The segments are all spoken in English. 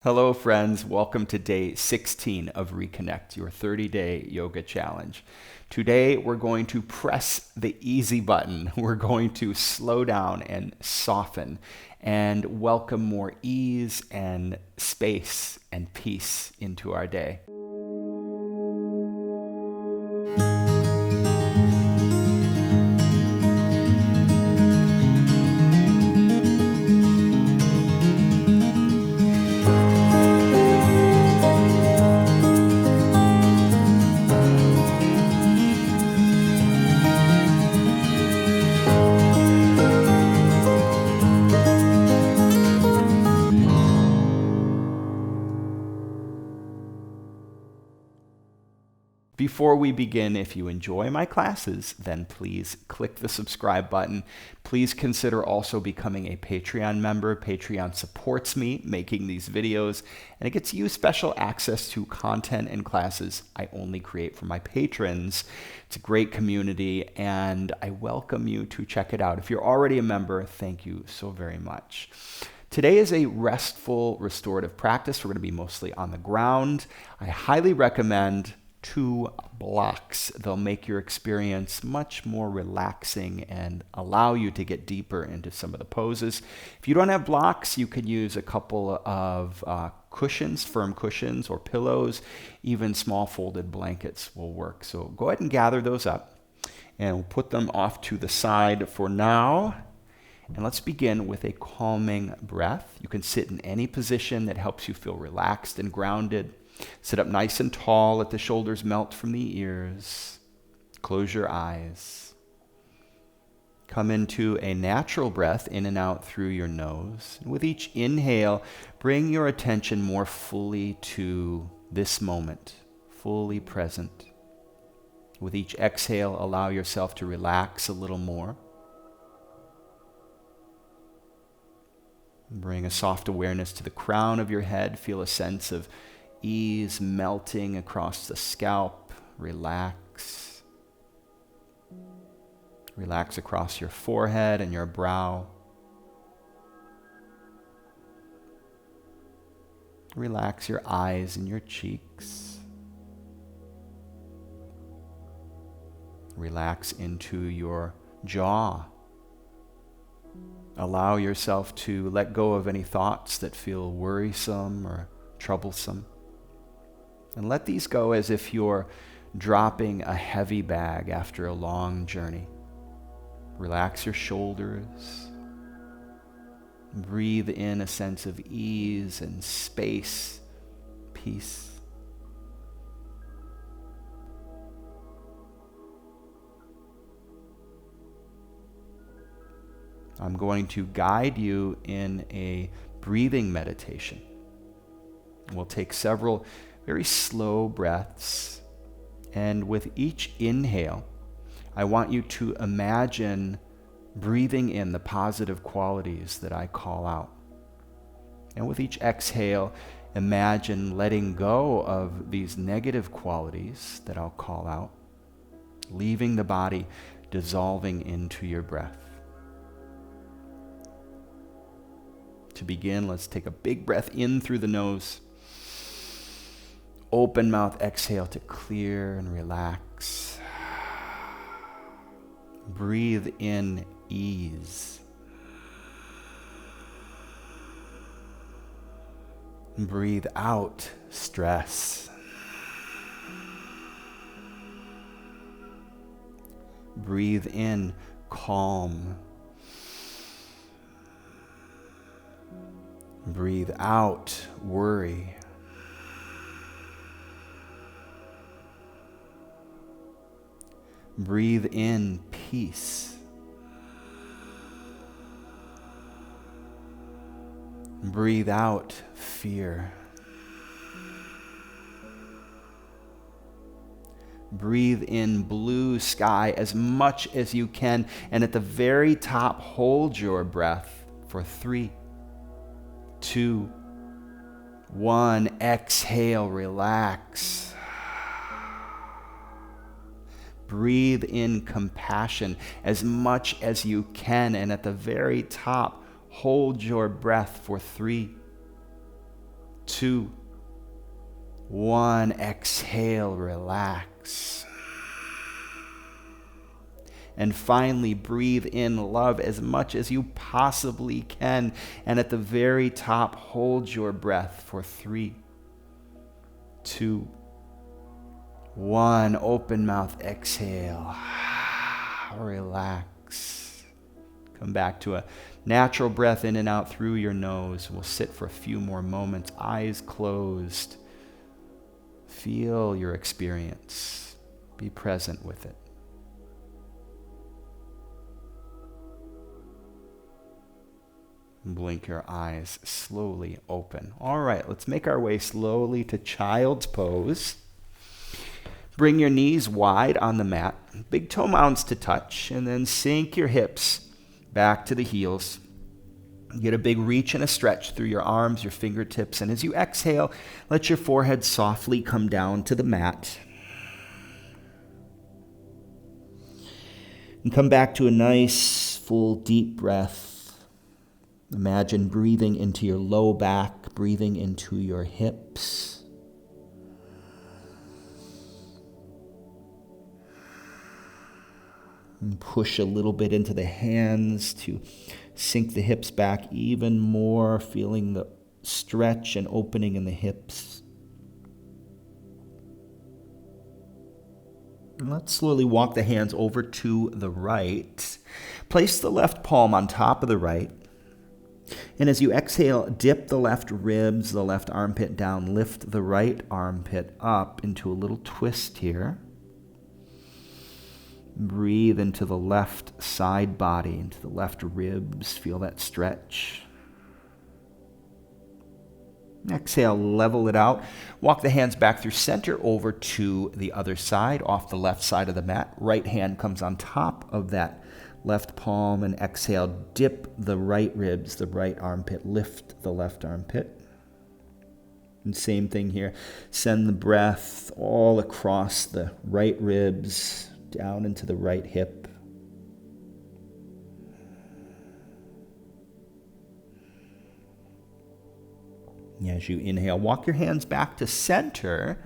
Hello, friends. Welcome to day 16 of Reconnect, your 30-day yoga challenge. Today, we're going to press the easy button. We're going to slow down and soften and welcome more ease and space and peace into our day. Before we begin, if you enjoy my classes, then please click the subscribe button. Please consider also becoming a Patreon member. Patreon supports me making these videos, and it gets you special access to content and classes I only create for my patrons. It's a great community, and I welcome you to check it out. If you're already a member, thank you so very much. Today is a restful, restorative practice. We're going to be mostly on the ground. I highly recommend 2 blocks. They'll make your experience much more relaxing and allow you to get deeper into some of the poses. If you don't have blocks, you can use a couple of cushions, firm cushions or pillows. Even small folded blankets will work. So go ahead and gather those up, and we'll put them off to the side for now. And let's begin with a calming breath. You can sit in any position that helps you feel relaxed and grounded. Sit up nice and tall, let the shoulders melt from the ears. Close your eyes. Come into a natural breath in and out through your nose. And with each inhale, bring your attention more fully to this moment, fully present. With each exhale, allow yourself to relax a little more. Bring a soft awareness to the crown of your head. Feel a sense of ease melting across the scalp. Relax. Relax across your forehead and your brow. Relax your eyes and your cheeks. Relax into your jaw. Allow yourself to let go of any thoughts that feel worrisome or troublesome. And let these go as if you're dropping a heavy bag after a long journey. Relax your shoulders. Breathe in a sense of ease and space, peace. I'm going to guide you in a breathing meditation. We'll take several very slow breaths, and with each inhale, I want you to imagine breathing in the positive qualities that I call out. And with each exhale, imagine letting go of these negative qualities that I'll call out, leaving the body, dissolving into your breath. To begin, let's take a big breath in through the nose. Open mouth exhale to clear and relax. Breathe in ease. Breathe out stress. Breathe in calm. Breathe out worry. Breathe in peace. Breathe out fear. Breathe in blue sky as much as you can, and at the very top, hold your breath for 3, 2, 1. Exhale, relax. Breathe in compassion as much as you can, and at the very top, hold your breath for 3, 2, 1. Exhale, relax. And finally, breathe in love as much as you possibly can. And at the very top, hold your breath for 3, 2, 1. Open mouth, exhale. Relax. Come back to a natural breath in and out through your nose. We'll sit for a few more moments, eyes closed. Feel your experience. Be present with it. Blink your eyes slowly open. All right, let's make our way slowly to child's pose. Bring your knees wide on the mat, big toe mounds to touch, and then sink your hips back to the heels. Get a big reach and a stretch through your arms, your fingertips, and as you exhale, let your forehead softly come down to the mat. And come back to a nice, full, deep breath. Imagine breathing into your low back, breathing into your hips. And push a little bit into the hands to sink the hips back even more, feeling the stretch and opening in the hips. And let's slowly walk the hands over to the right. Place the left palm on top of the right. And as you exhale, dip the left ribs, the left armpit down, lift the right armpit up into a little twist here. Breathe into the left side body, into the left ribs, feel that stretch. Exhale, level it out. Walk the hands back through center over to the other side, off the left side of the mat. Right hand comes on top of that left palm, and exhale, dip the right ribs, the right armpit, lift the left armpit. And same thing here. Send the breath all across the right ribs, down into the right hip. As you inhale, walk your hands back to center.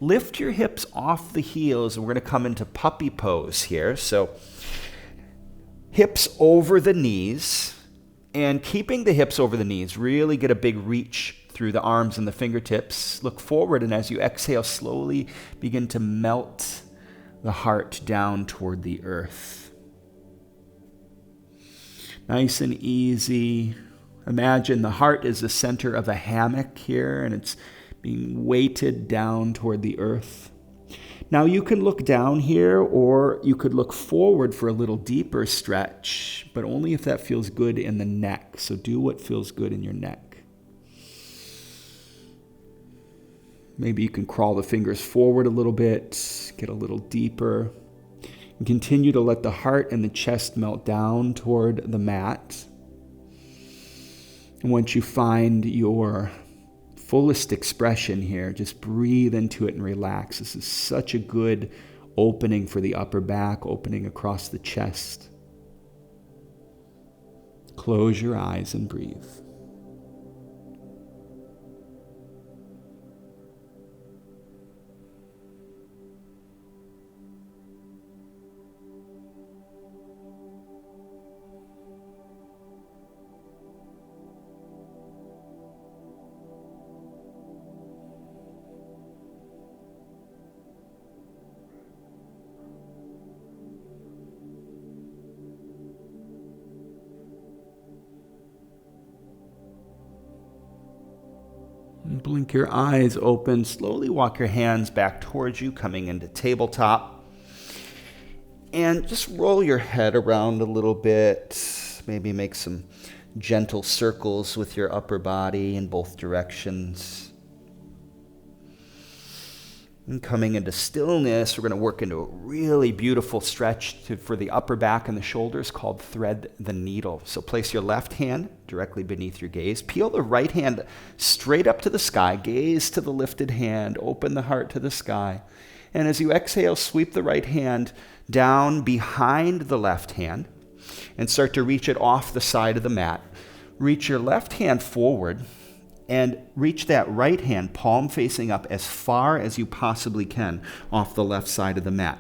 Lift your hips off the heels, and we're going to come into puppy pose here. So hips over the knees, and keeping the hips over the knees, really get a big reach through the arms and the fingertips. Look forward, and as you exhale, slowly begin to melt the heart down toward the earth. Nice and easy. Imagine the heart is the center of a hammock here, and it's being weighted down toward the earth. Now you can look down here, or you could look forward for a little deeper stretch, but only if that feels good in the neck. So do what feels good in your neck. Maybe you can crawl the fingers forward a little bit, get a little deeper, and continue to let the heart and the chest melt down toward the mat. And once you find your fullest expression here, just breathe into it and relax. This is such a good opening for the upper back, opening across the chest. Close your eyes and breathe. Blink your eyes open. Slowly walk your hands back towards you, coming into tabletop. And just roll your head around a little bit. Maybe make some gentle circles with your upper body in both directions. And coming into stillness, we're going to work into a really beautiful stretch for the upper back and the shoulders called thread the needle. So place your left hand directly beneath your gaze. Peel the right hand straight up to the sky. Gaze to the lifted hand. Open the heart to the sky. And as you exhale, sweep the right hand down behind the left hand and start to reach it off the side of the mat. Reach your left hand forward And reach that right hand, palm facing up, as far as you possibly can off the left side of the mat.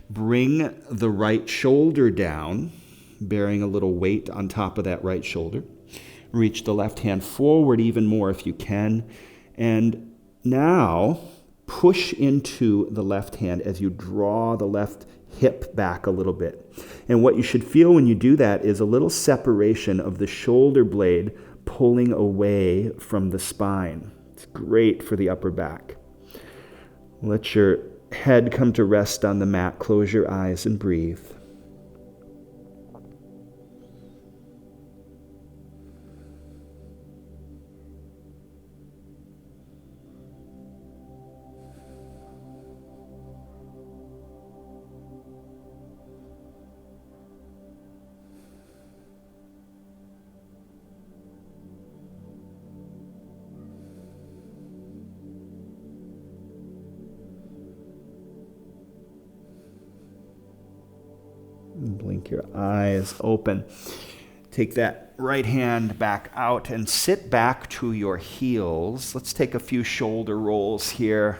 Bring the right shoulder down, bearing a little weight on top of that right shoulder. Reach the left hand forward even more if you can. And now push into the left hand as you draw the left hip back a little bit. And what you should feel when you do that is a little separation of the shoulder blade pulling away from the spine. It's great for the upper back. Let your head come to rest on the mat. Close your eyes and breathe. Blink your eyes open. Take that right hand back out and sit back to your heels. Let's take a few shoulder rolls here.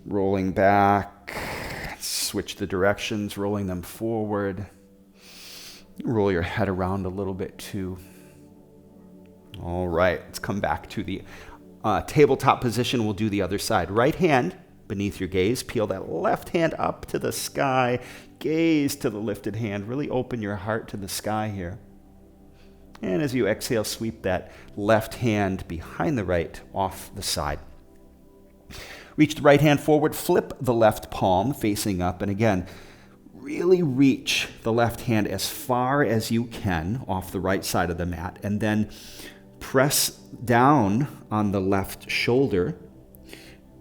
Rolling back. Switch the directions, rolling them forward. Roll your head around a little bit too. All right, let's come back to the tabletop position. We'll do the other side. Right hand beneath your gaze. Peel that left hand up to the sky. Gaze to the lifted hand. Really open your heart to the sky here. And as you exhale, sweep that left hand behind the right off the side. Reach the right hand forward. Flip the left palm facing up. And again, really reach the left hand as far as you can off the right side of the mat. And then press down on the left shoulder.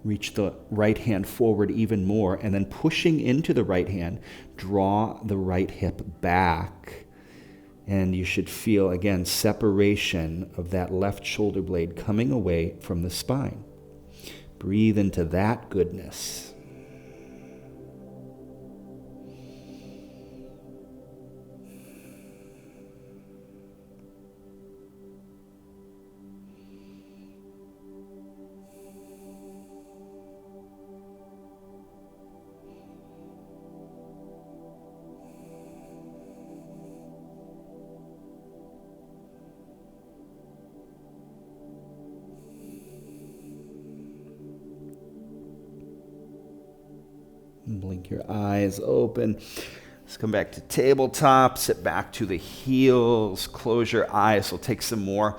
Reach the right hand forward even more, and then pushing into the right hand, draw the right hip back. And you should feel, again, separation of that left shoulder blade coming away from the spine. Breathe into that goodness. Blink your eyes open. Let's come back to tabletop. Sit back to the heels. Close your eyes. We'll take some more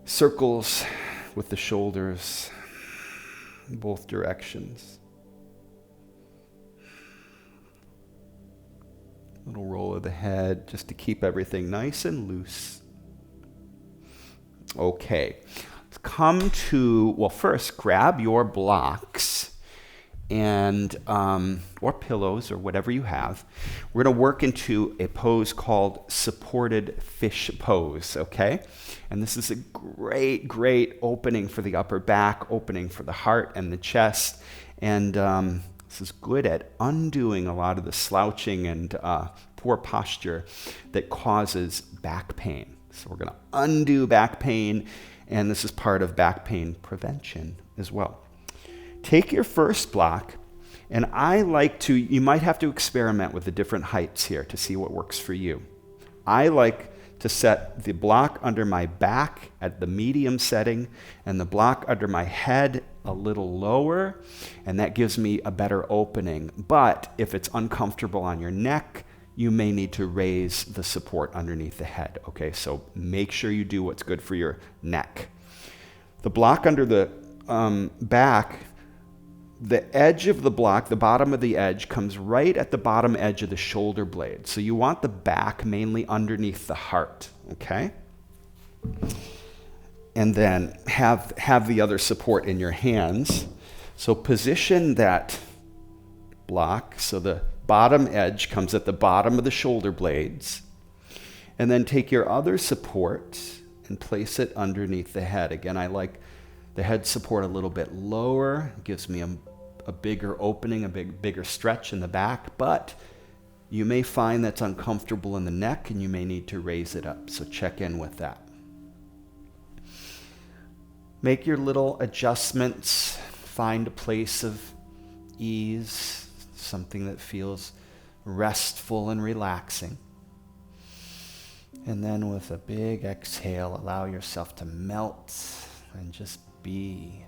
circles with the shoulders in both directions. Little roll of the head just to keep everything nice and loose. Okay. Let's come to, well, first grab your blocks and or pillows or whatever you have. We're going to work into a pose called supported fish pose, okay? And this is a great opening for the upper back, opening for the heart and the chest. And this is good at undoing a lot of the slouching and poor posture that causes back pain. So we're going to undo back pain, and this is part of back pain prevention as well. Take your first block, and I like to, you might have to experiment with the different heights here to see what works for you. I like to set the block under my back at the medium setting and the block under my head a little lower, and that gives me a better opening. But if it's uncomfortable on your neck, you may need to raise the support underneath the head, okay? So make sure you do what's good for your neck. The block under the back, the edge of the block, the bottom of the edge, comes right at the bottom edge of the shoulder blade. So you want the back mainly underneath the heart, okay? And then have the other support in your hands. So position that block so the bottom edge comes at the bottom of the shoulder blades. And then take your other support and place it underneath the head. Again, I like the head support a little bit lower. It gives me a bigger opening, a bigger stretch in the back, but you may find that's uncomfortable in the neck and you may need to raise it up. So check in with that. Make your little adjustments. Find a place of ease, something that feels restful and relaxing. And then with a big exhale, allow yourself to melt and just be.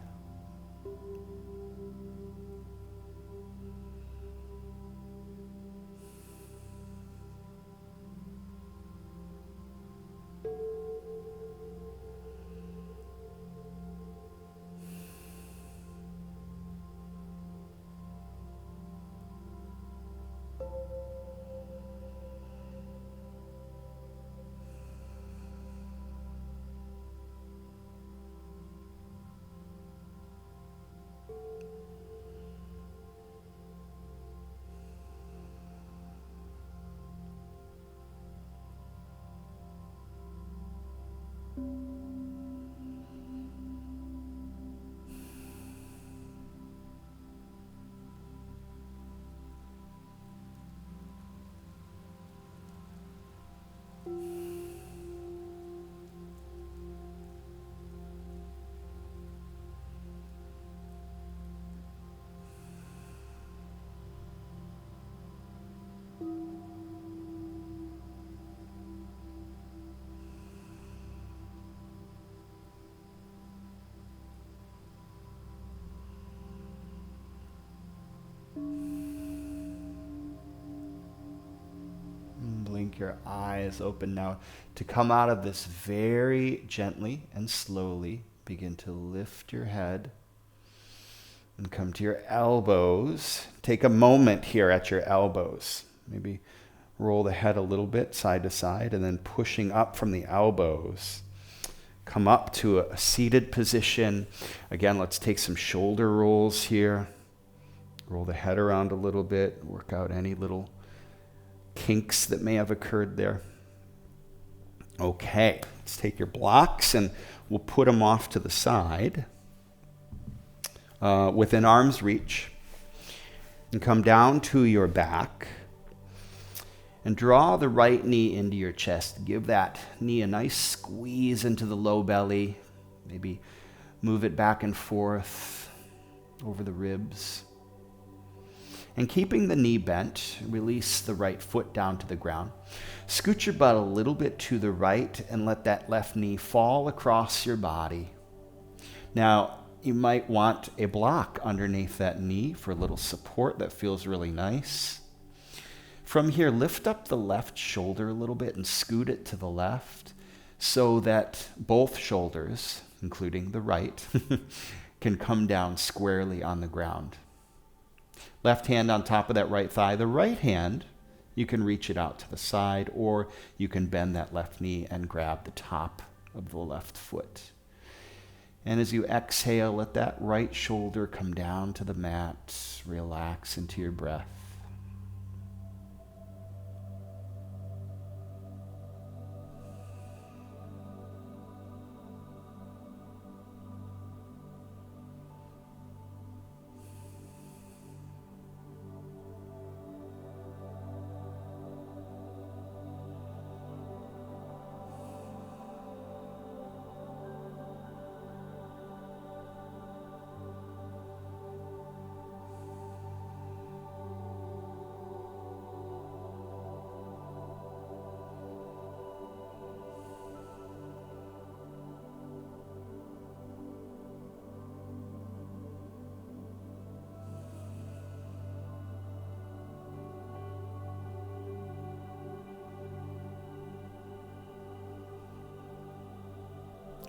Blink your eyes open now to come out of this very gently and slowly. Begin to lift your head and come to your elbows. Take a moment here at your elbows. Maybe roll the head a little bit side to side and then pushing up from the elbows. Come up to a seated position. Again, let's take some shoulder rolls here. Roll the head around a little bit. Work out any little kinks that may have occurred there. Okay, let's take your blocks and we'll put them off to the side within arm's reach. And come down to your back and draw the right knee into your chest. Give that knee a nice squeeze into the low belly. Maybe move it back and forth over the ribs. And keeping the knee bent, release the right foot down to the ground. Scoot your butt a little bit to the right and let that left knee fall across your body. Now, you might want a block underneath that knee for a little support that feels really nice. From here, lift up the left shoulder a little bit and scoot it to the left so that both shoulders, including the right, can come down squarely on the ground. Left hand on top of that right thigh. The right hand, you can reach it out to the side, or you can bend that left knee and grab the top of the left foot. And as you exhale, let that right shoulder come down to the mat. Relax into your breath.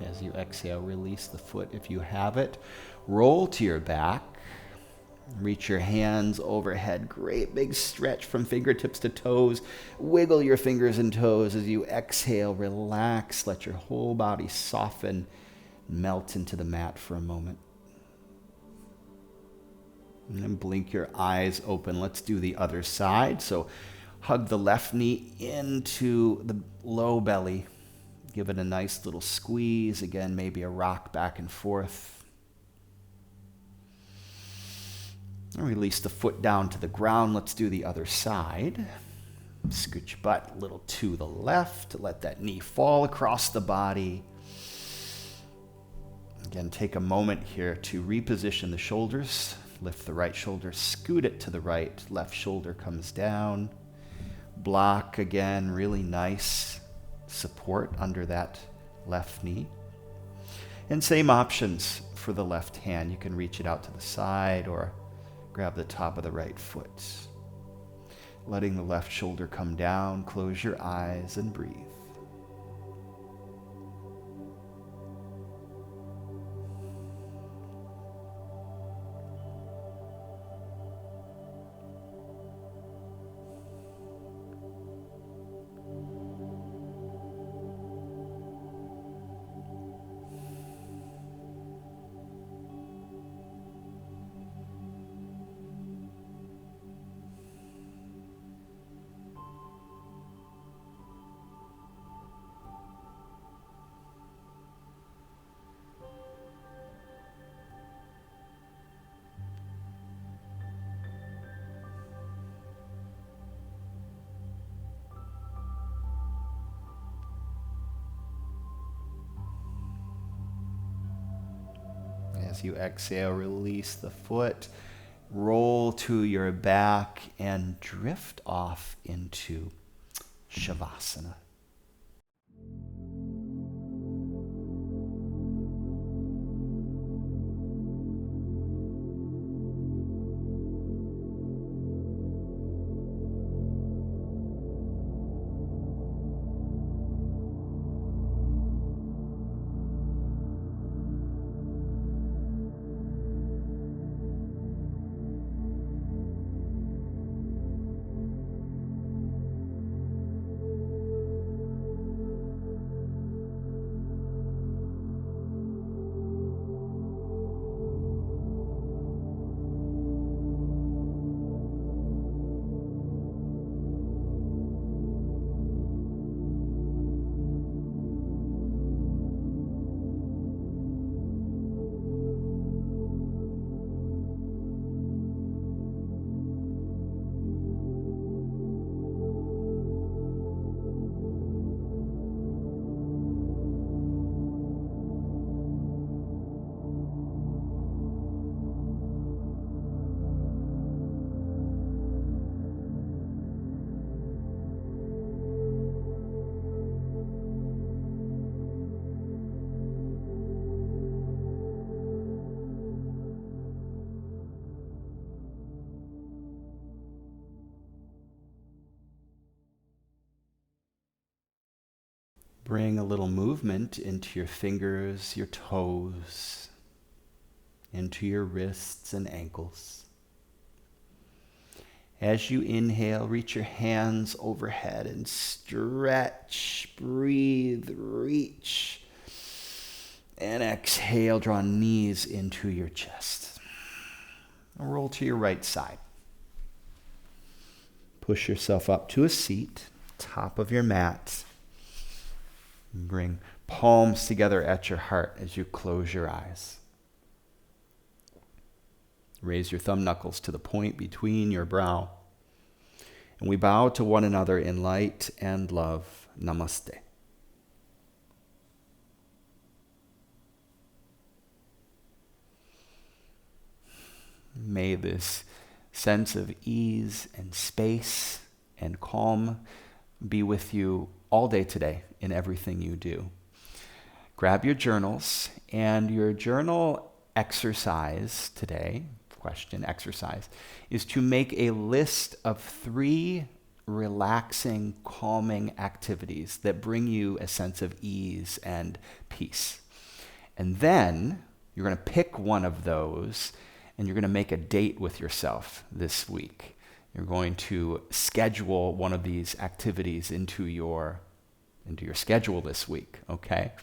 As you exhale, release the foot if you have it. Roll to your back. Reach your hands overhead. Great big stretch from fingertips to toes. Wiggle your fingers and toes as you exhale. Relax. Let your whole body soften. Melt into the mat for a moment. And then blink your eyes open. Let's do the other side. So hug the left knee into the low belly. Give it a nice little squeeze. Again, maybe a rock back and forth. And release the foot down to the ground. Let's do the other side. Scoot your butt a little to the left. Let that knee fall across the body. Again, take a moment here to reposition the shoulders. Lift the right shoulder, scoot it to the right. Left shoulder comes down. Block again, really nice support under that left knee. And same options for the left hand. You can reach it out to the side or grab the top of the right foot. Letting the left shoulder come down, close your eyes and breathe. As you exhale, release the foot, roll to your back, and drift off into Shavasana. Bring a little movement into your fingers, your toes, into your wrists and ankles. As you inhale, reach your hands overhead and stretch, breathe, reach. And exhale, draw knees into your chest. Roll to your right side. Push yourself up to a seat, top of your mat. Bring palms together at your heart as you close your eyes. Raise your thumb knuckles to the point between your brow. And we bow to one another in light and love. Namaste. May this sense of ease and space and calm be with you all day today in everything you do. Grab your journals, and your journal exercise today, exercise, is to make a list of 3 relaxing, calming activities that bring you a sense of ease and peace. And then you're going to pick one of those, and you're going to make a date with yourself this week. You're going to schedule one of these activities into your schedule this week, okay?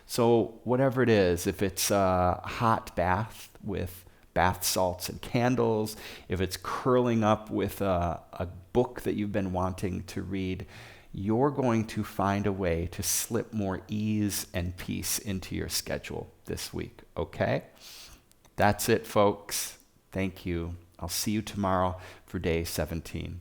So whatever it is, if it's a hot bath with bath salts and candles, if it's curling up with a book that you've been wanting to read, you're going to find a way to slip more ease and peace into your schedule this week, okay? That's it, folks. Thank you. I'll see you tomorrow for day 17.